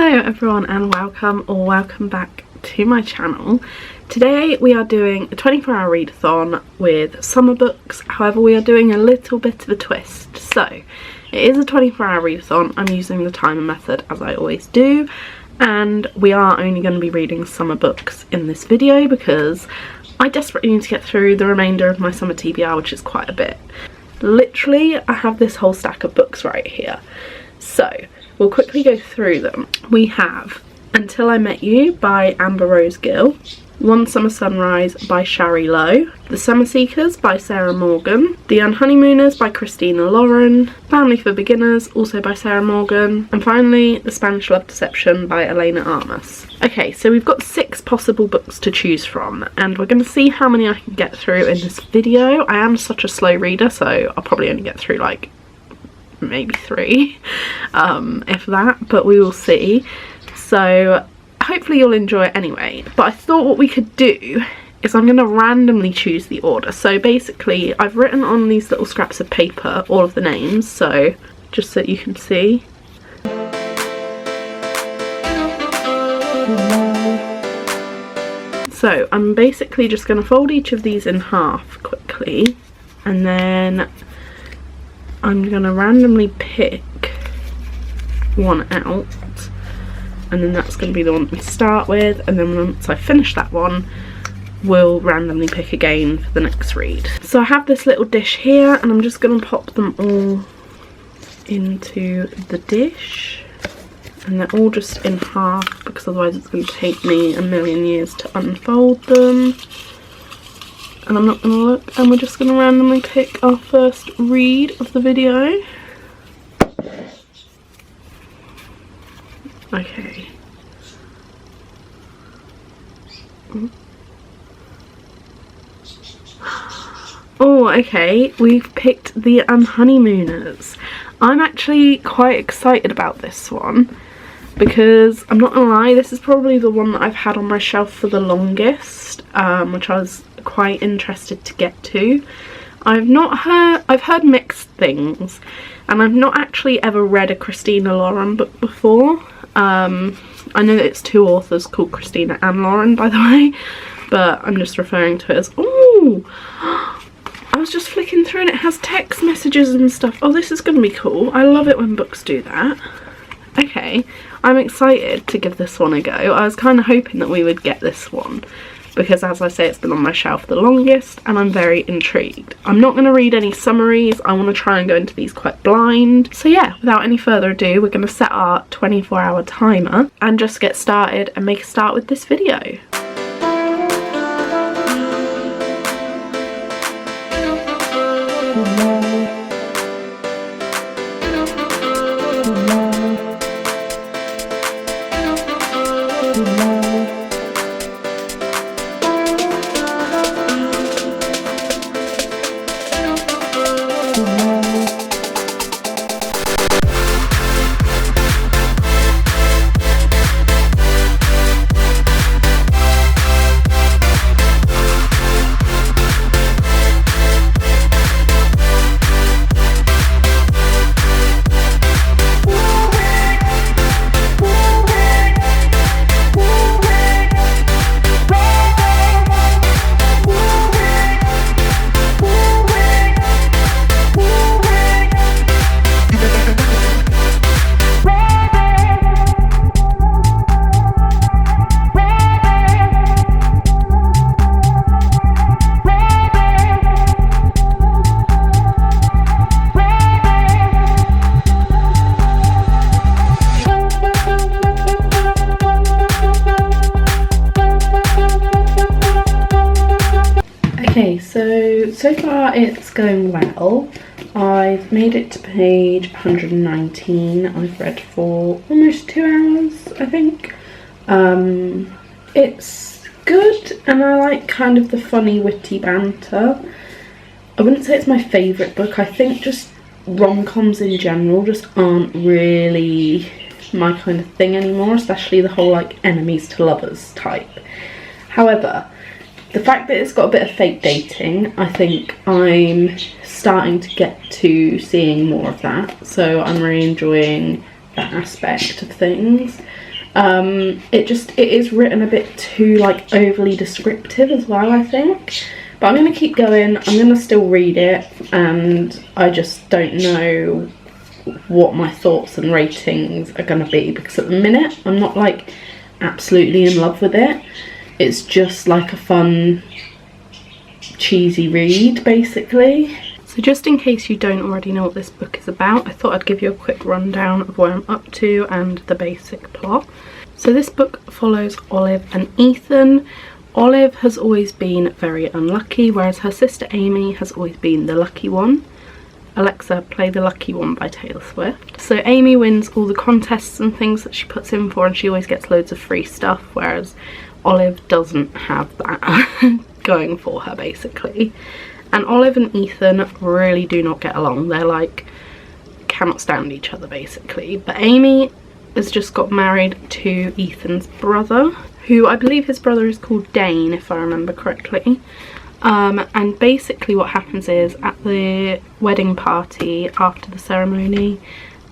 Hello everyone and welcome back to my channel. Today we are doing a 24-hour readathon with summer books. However, we are doing a little bit of a twist. So it is a 24-hour readathon. I'm using the timer method as I always do, and we are only going to be reading summer books in this video because I desperately need to get through the remainder of my summer TBR, which is quite a bit. Literally, I have this whole stack of books right here. So we'll quickly go through them. We have Until I Met You by Amber Rose Gill, One Summer Sunrise by Shari Lowe, The Summer Seekers by Sarah Morgan, The Unhoneymooners by Christina Lauren, Family for Beginners, also by Sarah Morgan, and finally The Spanish Love Deception by Elena Armas. Okay, so we've got 6 possible books to choose from, and we're going to see how many I can get through in this video. I am such a slow reader, so I'll probably only get through like maybe 3, if that, but we will see. So hopefully you'll enjoy it anyway. But I thought what we could do is I'm going to randomly choose the order. So basically I've written on these little scraps of paper all of the names, so just so you can see. So I'm basically just going to fold each of these in half quickly, and then I'm going to randomly pick one out, and then that's going to be the one that we start with, and then once I finish that one we'll randomly pick again for the next read. So I have this little dish here, and I'm just going to pop them all into the dish, and they're all just in half because otherwise it's going to take me a million years to unfold them. And I'm not going to look, and we're just going to randomly pick our first read of the video. Okay. Oh, okay, we've picked The Unhoneymooners. I'm actually quite excited about this one because I'm not gonna lie, this is probably the one that I've had on my shelf for the longest, which I was quite interested to get to. I've heard mixed things, and I've not actually ever read a Christina Lauren book before. I know that it's 2 authors called Christina and Lauren, by the way, but I'm just referring to it as, ooh, I was just flicking through and it has text messages and stuff. Oh, this is gonna be cool. I love it when books do that. Okay, I'm excited to give this one a go. I was kind of hoping that we would get this one because, as I say, it's been on my shelf the longest and I'm very intrigued. I'm not going to read any summaries. I want to try and go into these quite blind. So yeah, without any further ado, we're going to set our 24-hour timer and just get started and make a start with this video. Okay, so far it's going well. I've made it to page 119. I've read for almost 2 hours, I think. It's good, and I like kind of the funny, witty banter. I wouldn't say it's my favourite book. I think just rom-coms in general just aren't really my kind of thing anymore, especially the whole like enemies to lovers type. However, the fact that it's got a bit of fake dating, I think I'm starting to get to seeing more of that, so I'm really enjoying that aspect of things. It is written a bit too like overly descriptive as well, I think. But I'm going to keep going. I'm going to still read it, and I just don't know what my thoughts and ratings are going to be, because at the minute I'm not like absolutely in love with it. It's just like a fun, cheesy read, basically. So just in case you don't already know what this book is about, I thought I'd give you a quick rundown of where I'm up to and the basic plot. So this book follows Olive and Ethan. Olive has always been very unlucky, whereas her sister Amy has always been the lucky one. Alexa, play The Lucky One by Taylor Swift. So Amy wins all the contests and things that she puts in for, and she always gets loads of free stuff, whereas Olive doesn't have that going for her, basically. And Olive and Ethan really do not get along. They're like, cannot stand each other, basically. But Amy has just got married to Ethan's brother, who I believe his brother is called Dane, if I remember correctly. And basically what happens is, at the wedding party after the ceremony,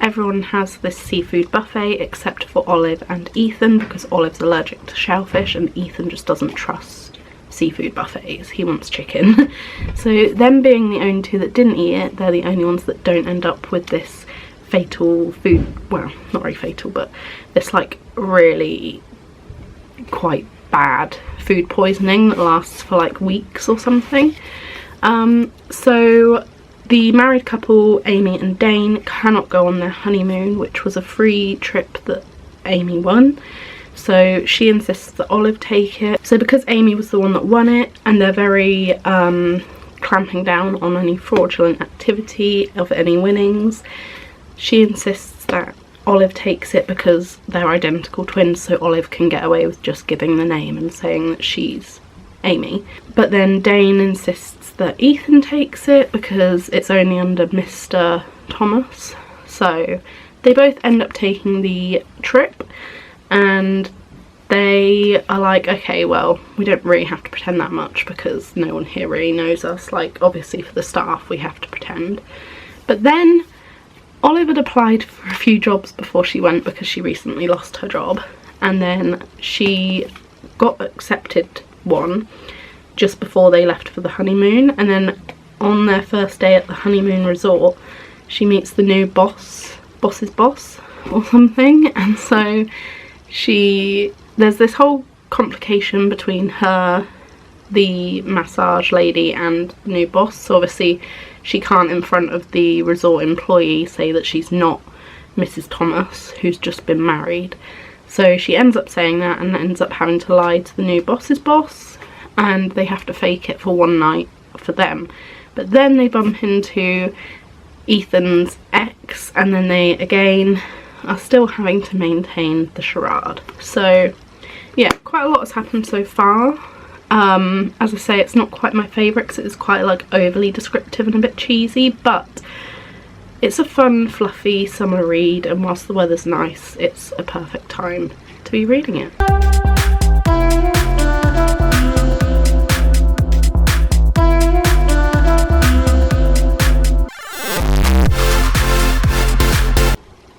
everyone has this seafood buffet except for Olive and Ethan, because Olive's allergic to shellfish and Ethan just doesn't trust seafood buffets. He wants chicken. So them being the only two that didn't eat it, they're the only ones that don't end up with this fatal food, well, not very fatal, but this like really quite bad food poisoning that lasts for like weeks or something. So the married couple, Amy and Dane, cannot go on their honeymoon, which was a free trip that Amy won. So she insists that Olive take it. So because Amy was the one that won it, and they're very clamping down on any fraudulent activity of any winnings, she insists that Olive takes it because they're identical twins, so Olive can get away with just giving the name and saying that she's Amy. But then Dane insists that Ethan takes it because it's only under Mr. Thomas. So they both end up taking the trip, and they are like, okay, well, we don't really have to pretend that much because no one here really knows us. Like, obviously for the staff we have to pretend. But then Olive had applied for a few jobs before she went because she recently lost her job, and then she got accepted one just before they left for the honeymoon. And then on their first day at the honeymoon resort, she meets the new boss's boss or something, and so there's this whole complication between her, the massage lady, and the new boss. So obviously she can't, in front of the resort employee, say that she's not Mrs. Thomas, who's just been married. So she ends up saying that and ends up having to lie to the new boss's boss, and they have to fake it for one night for them. But then they bump into Ethan's ex, and then they again are still having to maintain the charade. So yeah, quite a lot has happened so far. As I say, it's not quite my favourite because it's quite like overly descriptive and a bit cheesy, but it's a fun, fluffy summer read, and whilst the weather's nice, it's a perfect time to be reading it.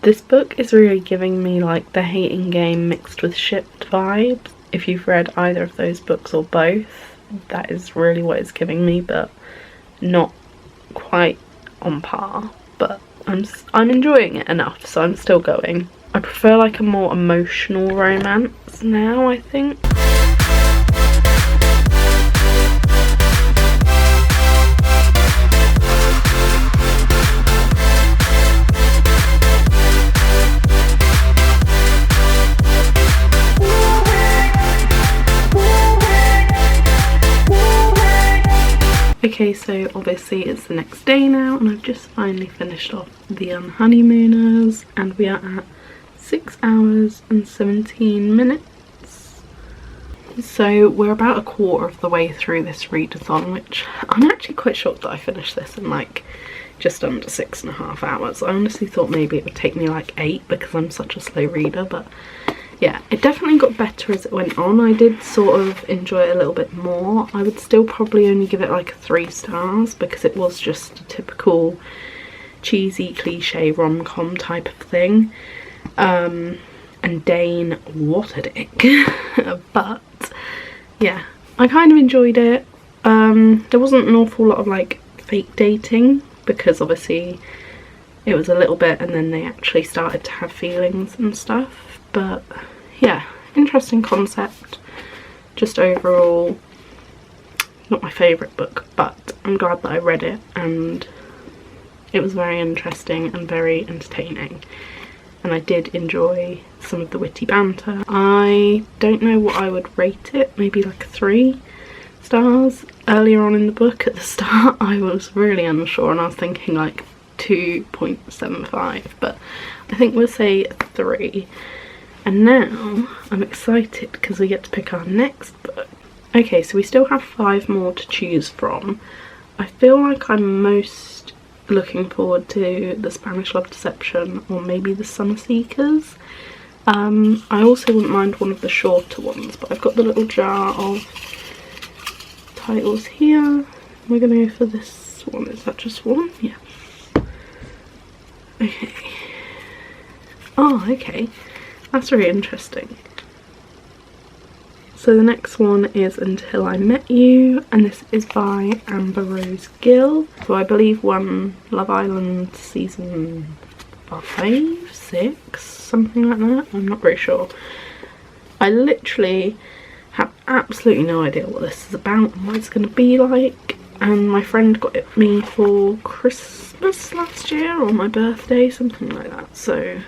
This book is really giving me like the Hating Game mixed with Shipped vibes. If you've read either of those books or both, that is really what it's giving me, but not quite on par. But I'm enjoying it enough, so I'm still going. I prefer like a more emotional romance now, I think. Okay, so obviously it's the next day now, and I've just finally finished off The Honeymooners, and we are at 6 hours and 17 minutes. So we're about a quarter of the way through this readathon, which I'm actually quite shocked that I finished this in like just under 6.5 hours. I honestly thought maybe it would take me like 8 because I'm such a slow reader, but yeah, it definitely got better as it went on. I did sort of enjoy it a little bit more. I would still probably only give it like 3 stars because it was just a typical cheesy cliche rom-com type of thing. And and Dane, what a dick. But yeah, I kind of enjoyed it. There wasn't an awful lot of like fake dating, because obviously it was a little bit and then they actually started to have feelings and stuff. But yeah, interesting concept. Just overall not my favourite book, but I'm glad that I read it, and it was very interesting and very entertaining, and I did enjoy some of the witty banter. I don't know what I would rate it, maybe like 3 stars. Earlier on in the book at the start I was really unsure and I was thinking like 2.75, but I think we'll say 3. And now I'm excited because we get to pick our next book. Okay, so we still have 5 more to choose from. I feel like I'm most looking forward to the Spanish Love Deception, or maybe the Summer Seekers. I also wouldn't mind one of the shorter ones, but I've got the little jar of titles here. We're gonna go for this one. Is that just one? Yeah. Okay. Oh, okay. That's very interesting. So the next one is Until I Met You, and this is by Amber Rose Gill, who I believe won Love Island season 5, 6, something like that. I'm not very sure. I literally have absolutely no idea what this is about and what it's going to be like, and my friend got it me for Christmas last year or my birthday, something like that, so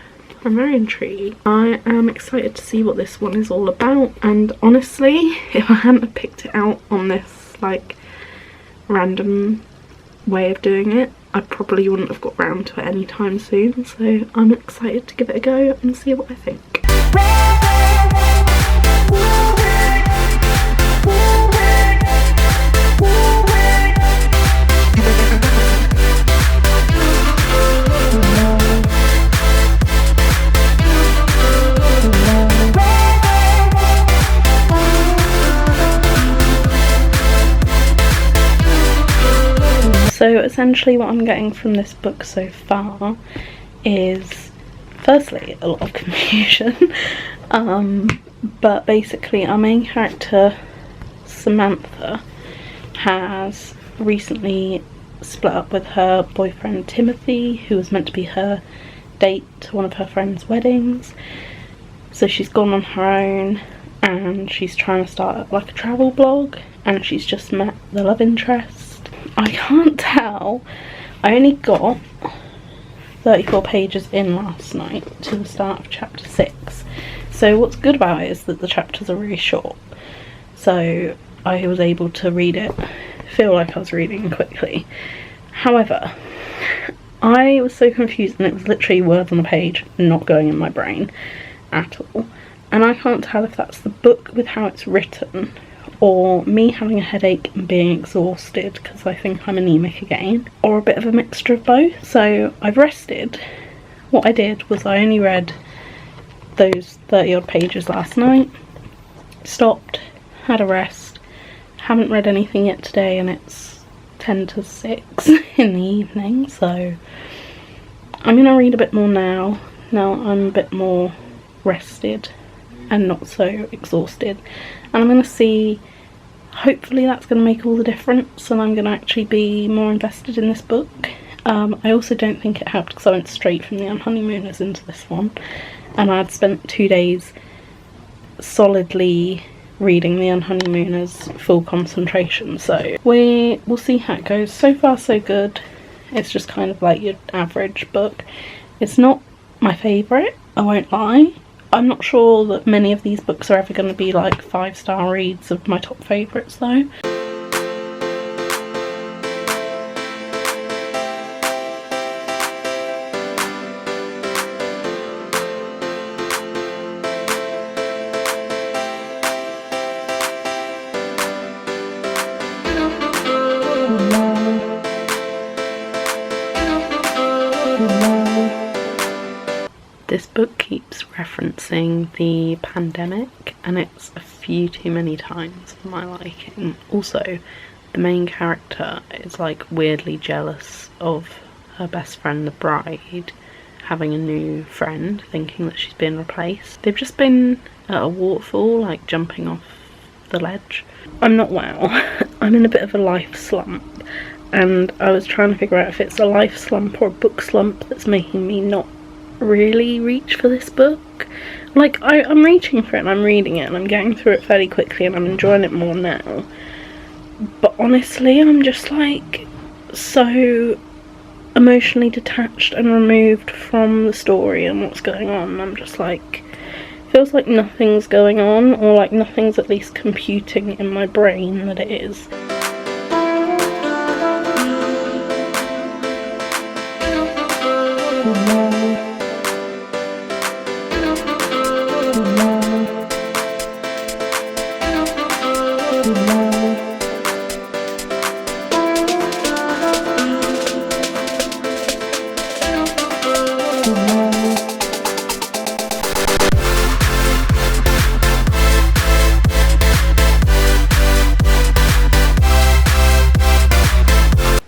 I'm very intrigued. I am excited to see what this one is all about, and honestly, if I hadn't have picked it out on this like random way of doing it, I probably wouldn't have got round to it anytime soon, so I'm excited to give it a go and see what I think. So essentially what I'm getting from this book so far is, firstly, a lot of confusion, but basically our main character, Samantha, has recently split up with her boyfriend Timothy, who was meant to be her date to one of her friend's weddings. So she's gone on her own and she's trying to start like a travel blog, and she's just met the love interest. I can't tell, I only got 34 pages in last night to the start of chapter 6, so what's good about it is that the chapters are really short, so I was able to read it, feel like I was reading quickly. However, I was so confused and it was literally words on a page not going in my brain at all, and I can't tell if that's the book with how it's written or me having a headache and being exhausted because I think I'm anemic again, or a bit of a mixture of both. So I've rested. What I did was I only read those 30 odd pages last night, stopped, had a rest, haven't read anything yet today, and it's 10 to 6 in the evening, so I'm gonna read a bit more now I'm a bit more rested and not so exhausted, and I'm gonna see, hopefully that's going to make all the difference and I'm going to actually be more invested in this book. I also don't think it helped because I went straight from The Unhoneymooners into this one, and I'd spent 2 days solidly reading The Unhoneymooners full concentration, so we'll see how it goes. So far so good. It's just kind of like your average book. It's not my favourite, I won't lie. I'm not sure that many of these books are ever going to be like 5-star reads of my top favourites though. This book keeps referencing the pandemic, and it's a few too many times for my liking. Also, the main character is like weirdly jealous of her best friend, the bride, having a new friend, thinking that she's been replaced. They've just been at a waterfall, like jumping off the ledge. I'm not well. I'm in a bit of a life slump, and I was trying to figure out if it's a life slump or a book slump that's making me not really reach for this book. Like, I'm reaching for it and I'm reading it and I'm getting through it fairly quickly and I'm enjoying it more now. But honestly, I'm just like so emotionally detached and removed from the story and what's going on. I'm just like, feels like nothing's going on, or like nothing's at least computing in my brain that it is.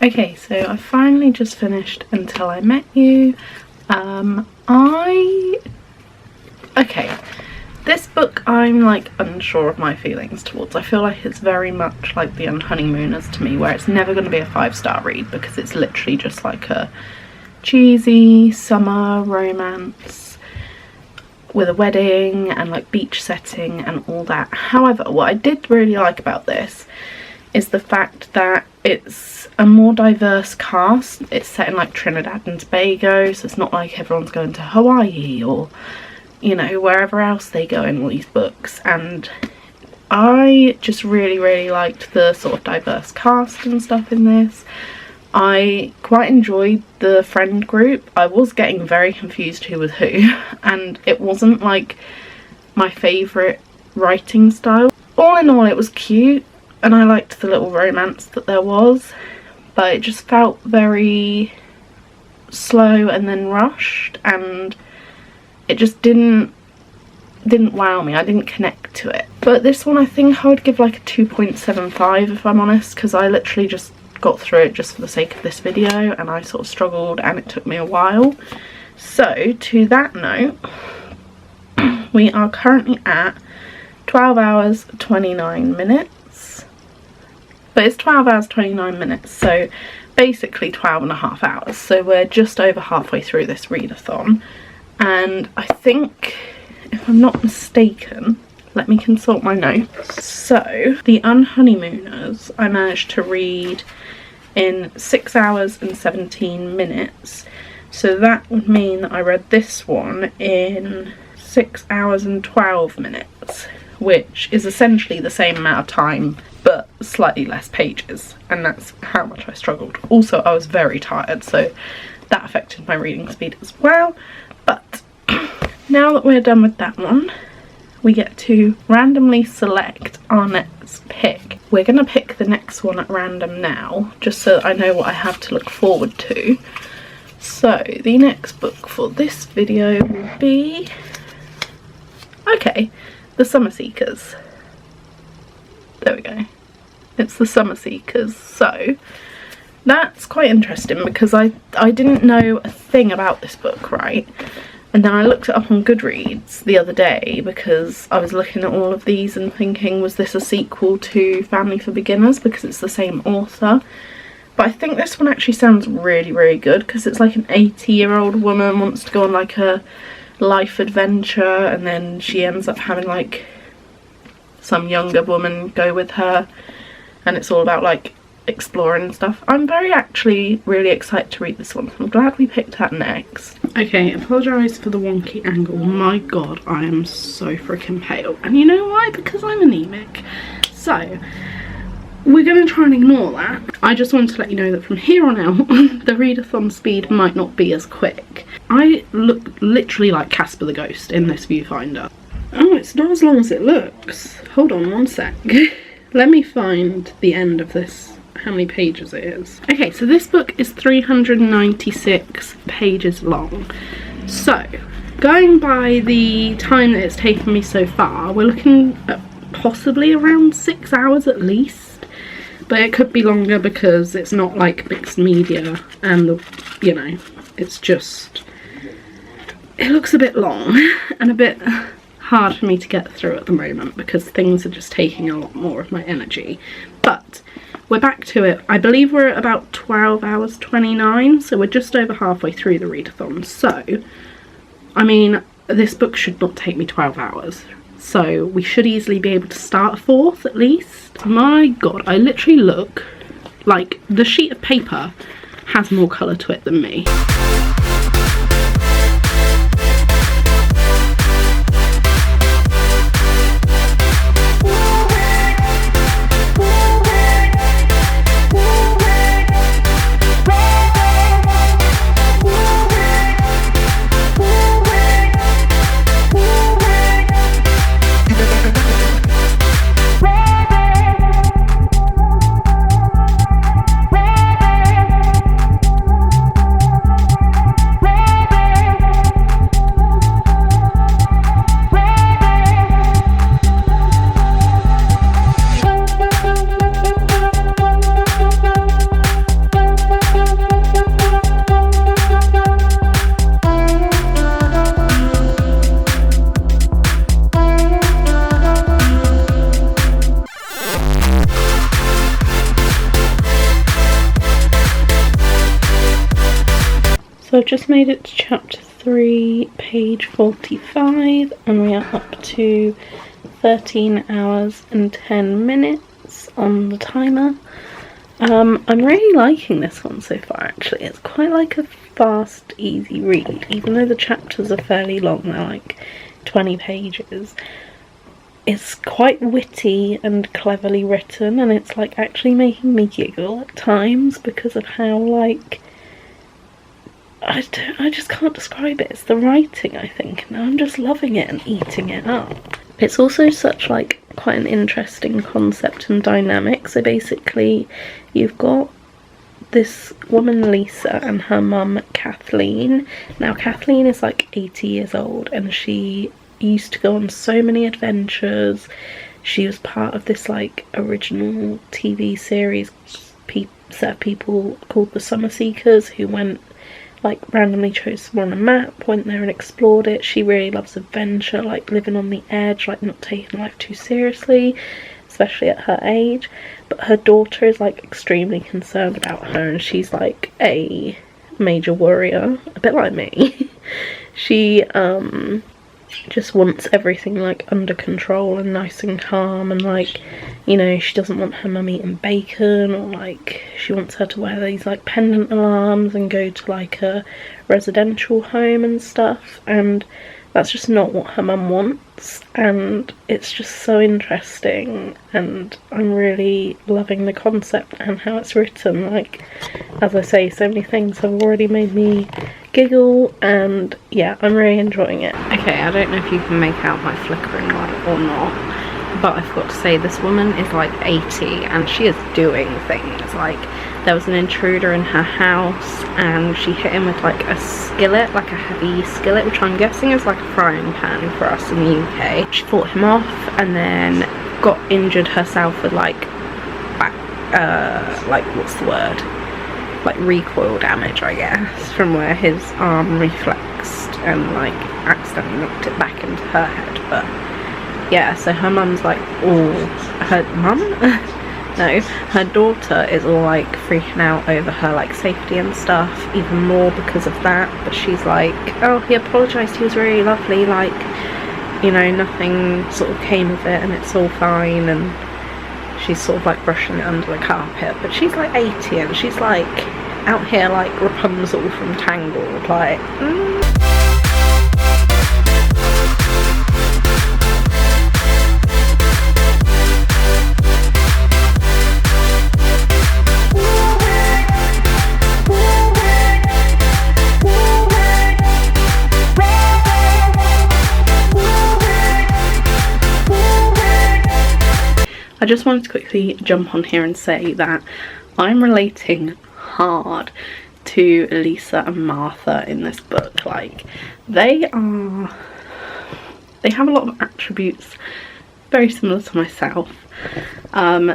Okay, so I finally just finished Until I Met You. Okay, this book I'm like unsure of my feelings towards. I feel like it's very much like The Unhoneymooners to me, where it's never going to be a 5-star read because it's literally just like a cheesy summer romance with a wedding and like beach setting and all that. However, what I did really like about this is the fact that it's a more diverse cast. It's set in like Trinidad and Tobago, so it's not like everyone's going to Hawaii or, you know, wherever else they go in all these books. And I just really liked the sort of diverse cast and stuff in this. I quite enjoyed the friend group. I was getting very confused who was who, and it wasn't like my favourite writing style. All in all, it was cute and I liked the little romance that there was, but it just felt very slow and then rushed, and it just didn't wow me. I didn't connect to it. But this one I think I would give like a 2.75 if I'm honest, because I literally just got through it just for the sake of this video and I sort of struggled and it took me a while. So to that note, we are currently at 12 hours 29 minutes. But it's 12 hours 29 minutes, so basically 12 and a half hours. So we're just over halfway through this readathon, and I think, if I'm not mistaken, let me consult my notes. So The Unhoneymooners I managed to read in 6 hours and 17 minutes. So that would mean that I read this one in 6 hours and 12 minutes, which is essentially the same amount of time but slightly less pages, and that's how much I struggled. Also, I was very tired, so that affected my reading speed as well. But now that we're done with that one, we get to randomly select our next pick. We're going to pick the next one at random now, just so that I know what I have to look forward to. So the next book for this video will be, okay, The Summer Seekers. There we go. It's The Summer Seekers. So that's quite interesting because I didn't know a thing about this book, right? And then I looked it up on Goodreads the other day because I was looking at all of these and thinking, was this a sequel to Family for Beginners, because it's the same author? But I think this one actually sounds really good because it's like an 80-year-old woman wants to go on like a life adventure, and then she ends up having like some younger woman go with her, and it's all about like exploring and stuff. I'm actually really excited to read this one. I'm glad we picked that next. Okay, apologise for the wonky angle. My god, I am so freaking pale, and you know why? Because I'm anemic. So we're going to try and ignore that. I just wanted to let you know that from here on out the readathon speed might not be as quick. I look literally like Casper the Ghost in this viewfinder. Oh, it's not as long as it looks. Hold on one sec. Let me find the end of this, how many pages it is. Okay, so this book is 396 pages long. So, going by the time that it's taken me so far, we're looking at possibly around 6 hours at least. But it could be longer because it's not like mixed media and, you know, it's just it looks a bit long and a bit hard for me to get through at the moment because things are just taking a lot more of my energy. But we're back to it. I believe we're at about 12 hours 29, so we're just over halfway through the readathon. So, I mean, this book should not take me 12 hours. So we should easily be able to start a fourth at least. My god, I literally look like the sheet of paper has more colour to it than me. So I've just made it to chapter 3, page 45, and we are up to 13 hours and 10 minutes on the timer. I'm really liking this one so far actually. It's quite like a fast, easy read, even though the chapters are fairly long, they're like 20 pages. It's quite witty and cleverly written, and it's like actually making me giggle at times because of how like I just can't describe it. It's the writing, I think, and I'm just loving it and eating it up. It's also such like quite an interesting concept and dynamic. So basically you've got this woman Lisa and her mum Kathleen. Now Kathleen is like 80 years old and she used to go on so many adventures. She was part of this like original TV series set of people called the Summer Seekers, who went like randomly chose somewhere on a map, went there and explored it. She really loves adventure, like living on the edge, like not taking life too seriously, especially at her age. But her daughter is like extremely concerned about her, and she's like a major worrier, a bit like me. She just wants everything like under control and nice and calm, and like, you know, she doesn't want her mum eating bacon, or like she wants her to wear these like pendant alarms and go to like a residential home and stuff, and that's just not what her mum wants. And it's just so interesting, and I'm really loving the concept and how it's written. Like, as I say, so many things have already made me giggle, and yeah, I'm really enjoying it. Okay, I don't know if you can make out my flickering light or not, but I've got to say this woman is like 80 and she is doing things. Like, there was an intruder in her house and she hit him with like a skillet, like a heavy skillet, which I'm guessing is like a frying pan for us in the UK. She fought him off and then got injured herself with like what's the word? Like recoil damage, I guess, from where his arm reflexed and like accidentally knocked it back into her head. But yeah, so her mum's like all, her mum? No, her daughter is all like freaking out over her like safety and stuff, even more because of that. But she's like, oh, he apologised, he was really lovely, like, you know, nothing sort of came of it and it's all fine. And she's sort of like brushing it under the carpet, but she's like 80 and she's like out here like Rapunzel from Tangled, like I just wanted to quickly jump on here and say that I'm relating hard to Lisa and Martha in this book. Like, they have a lot of attributes very similar to myself.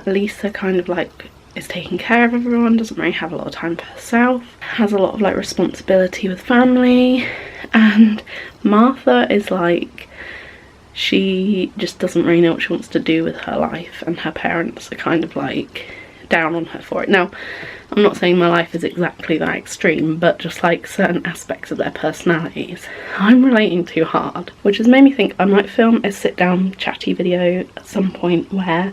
Lisa kind of like is taking care of everyone, doesn't really have a lot of time for herself, has a lot of like responsibility with family, and Martha is like, she just doesn't really know what she wants to do with her life, and her parents are kind of like down on her for it. Now, I'm not saying my life is exactly that extreme, but just like certain aspects of their personalities I'm relating to hard, which has made me think I might film a sit down chatty video at some point where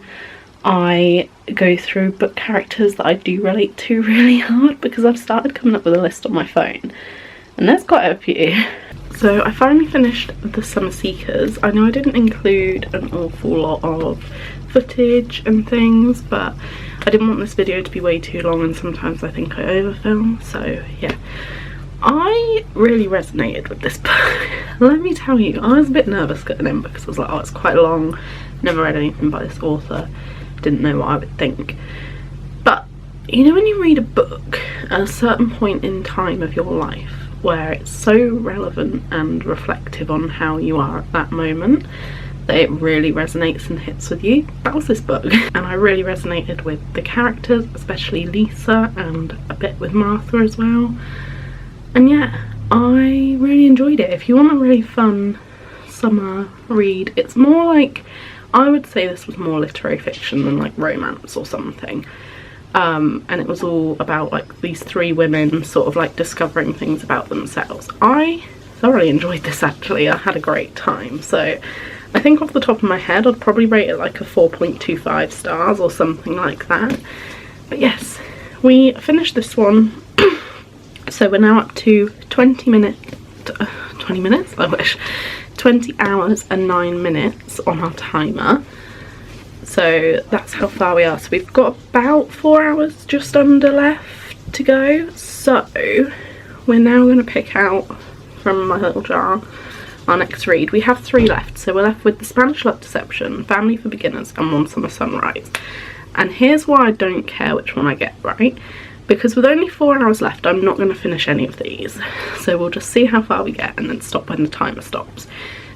I go through book characters that I do relate to really hard, because I've started coming up with a list on my phone and there's quite a few. So I finally finished The Summer Seekers. I know I didn't include an awful lot of footage and things, but I didn't want this video to be way too long, and sometimes I think I overfilm, so yeah. I really resonated with this book. Let me tell you, I was a bit nervous getting in because I was like, oh, it's quite long, never read anything by this author, didn't know what I would think. But you know when you read a book at a certain point in time of your life where it's so relevant and reflective on how you are at that moment that it really resonates and hits with you? That was this book. And I really resonated with the characters, especially Lisa, and a bit with Martha as well. And yeah, I really enjoyed it. If you want a really fun summer read, it's more like, I would say this was more literary fiction than like romance or something. And it was all about like these three women sort of like discovering things about themselves. I thoroughly enjoyed this actually. I had a great time. So I think off the top of my head I'd probably rate it like a 4.25 stars or something like that. But yes, we finished this one. So we're now up to 20 minutes, I wish. 20 hours and 9 minutes on our timer. So that's how far we are. So we've got about 4 hours just under left to go. So we're now going to pick out from my little jar our next read. We have 3 left. So we're left with The Spanish Love Deception, Family for Beginners, and One Summer Sunrise. And here's why I don't care which one I get right. Because with only 4 hours left, I'm not going to finish any of these. So we'll just see how far we get and then stop when the timer stops.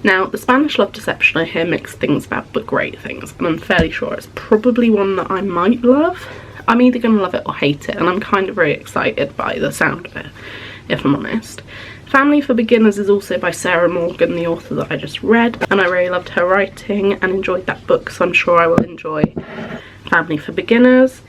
Now, The Spanish Love Deception, I hear mixed things about but great things, and I'm fairly sure it's probably one that I might love. I'm either going to love it or hate it, and I'm kind of very excited by the sound of it, if I'm honest. Family for Beginners is also by Sarah Morgan, the author that I just read, and I really loved her writing and enjoyed that book, so I'm sure I will enjoy Family for Beginners.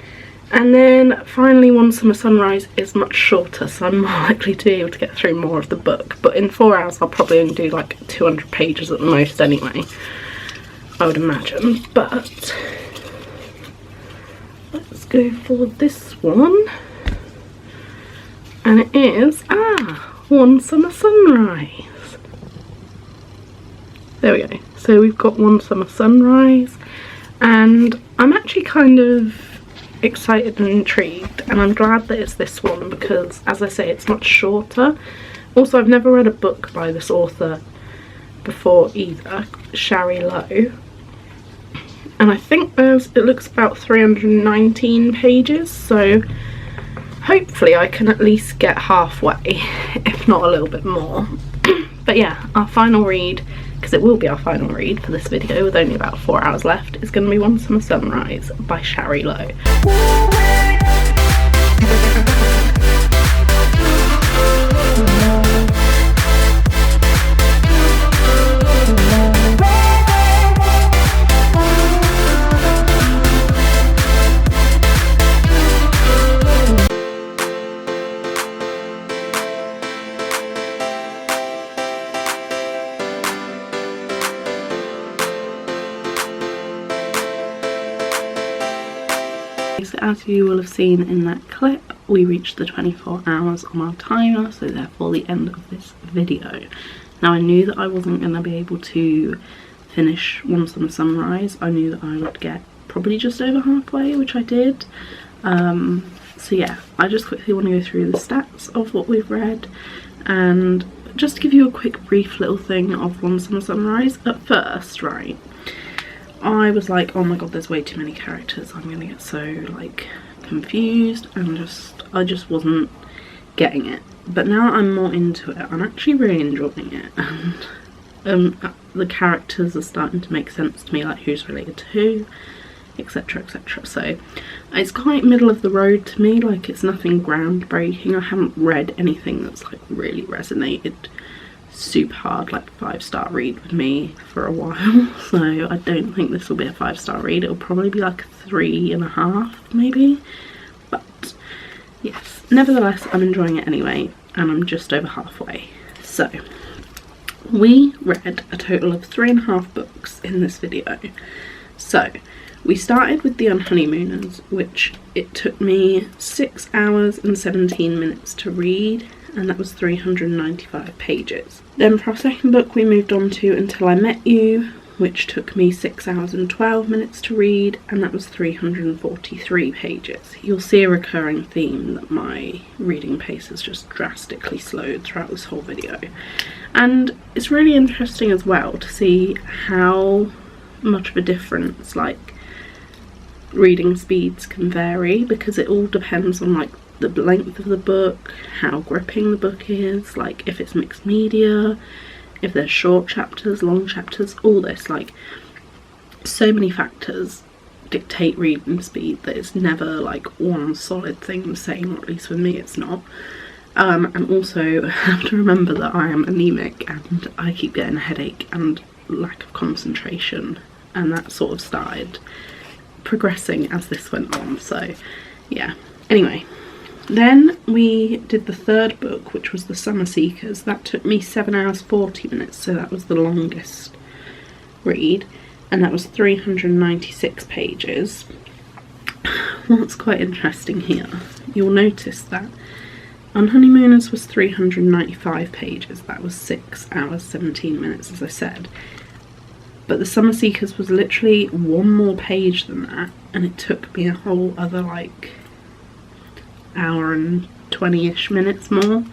And then finally One Summer Sunrise is much shorter, so I'm more likely to be able to get through more of the book. But in 4 hours I'll probably only do like 200 pages at the most anyway, I would imagine. But let's go for this one. And it is, One Summer Sunrise. There we go. So we've got One Summer Sunrise, and I'm actually kind of excited and intrigued, and I'm glad that it's this one because, as I say, it's much shorter. Also, I've never read a book by this author before either, Shari Lowe, and I think it looks about 319 pages, so hopefully I can at least get halfway, if not a little bit more. But yeah, our final read, because it will be our final read for this video with only about 4 hours left, is going to be One Summer Sunrise by Shari Lowe. So as you will have seen in that clip, we reached the 24 hours on our timer, so therefore the end of this video. Now, I knew that I wasn't going to be able to finish One Summer Sunrise. I knew that I would get probably just over halfway, which I did. So yeah, I just quickly want to go through the stats of what we've read, and just to give you a quick brief little thing of One Summer Sunrise. At first, right, I was like, oh my god, there's way too many characters, I'm gonna get so like confused, and I just wasn't getting it. But now I'm more into it, I'm actually really enjoying it, and the characters are starting to make sense to me, like who's related to who, etc, etc. So it's quite middle of the road to me, like it's nothing groundbreaking. I haven't read anything that's like really resonated super hard, like 5-star read with me for a while, so I don't think this will be a 5-star read. It'll probably be like a 3.5 maybe, but yes, nevertheless I'm enjoying it anyway, and I'm just over halfway. So we read a total of 3.5 books in this video. So we started with The Honeymooners, which it took me 6 hours and 17 minutes to read, and that was 395 pages. Then for our second book we moved on to Until I Met You, which took me 6 hours and 12 minutes to read, and that was 343 pages. You'll see a recurring theme that my reading pace has just drastically slowed throughout this whole video. And it's really interesting as well to see how much of a difference like reading speeds can vary, because it all depends on like the length of the book, how gripping the book is, like if it's mixed media, if there's short chapters, long chapters, all this, like so many factors dictate reading speed that it's never like one solid thing the same, or at least with me it's not. And also I have to remember that I am anemic and I keep getting a headache and lack of concentration, and that sort of started progressing as this went on, so yeah. Anyway, then we did the third book, which was The Summer Seekers. That took me 7 hours 40 minutes, so that was the longest read, and that was 396 pages. What's quite interesting here, you'll notice that On Honeymooners was 395 pages, that was 6 hours 17 minutes as I said, but The Summer Seekers was literally one more page than that, and it took me a whole other like hour and 20-ish minutes more.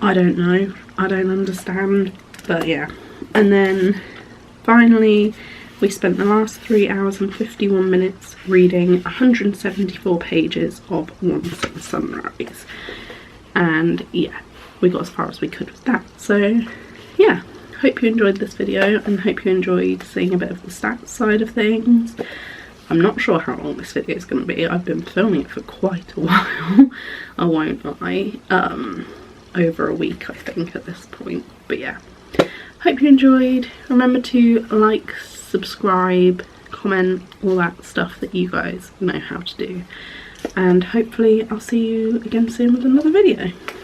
I don't know, I don't understand, but yeah. And then finally we spent the last 3 hours and 51 minutes reading 174 pages of Once and Sunrise, and yeah, we got as far as we could with that. So yeah, hope you enjoyed this video and hope you enjoyed seeing a bit of the stats side of things. I'm not sure how long this video is going to be. I've been filming it for quite a while, I won't lie. Over a week I think at this point, but yeah. Hope you enjoyed. Remember to like, subscribe, comment, all that stuff that you guys know how to do. And hopefully I'll see you again soon with another video.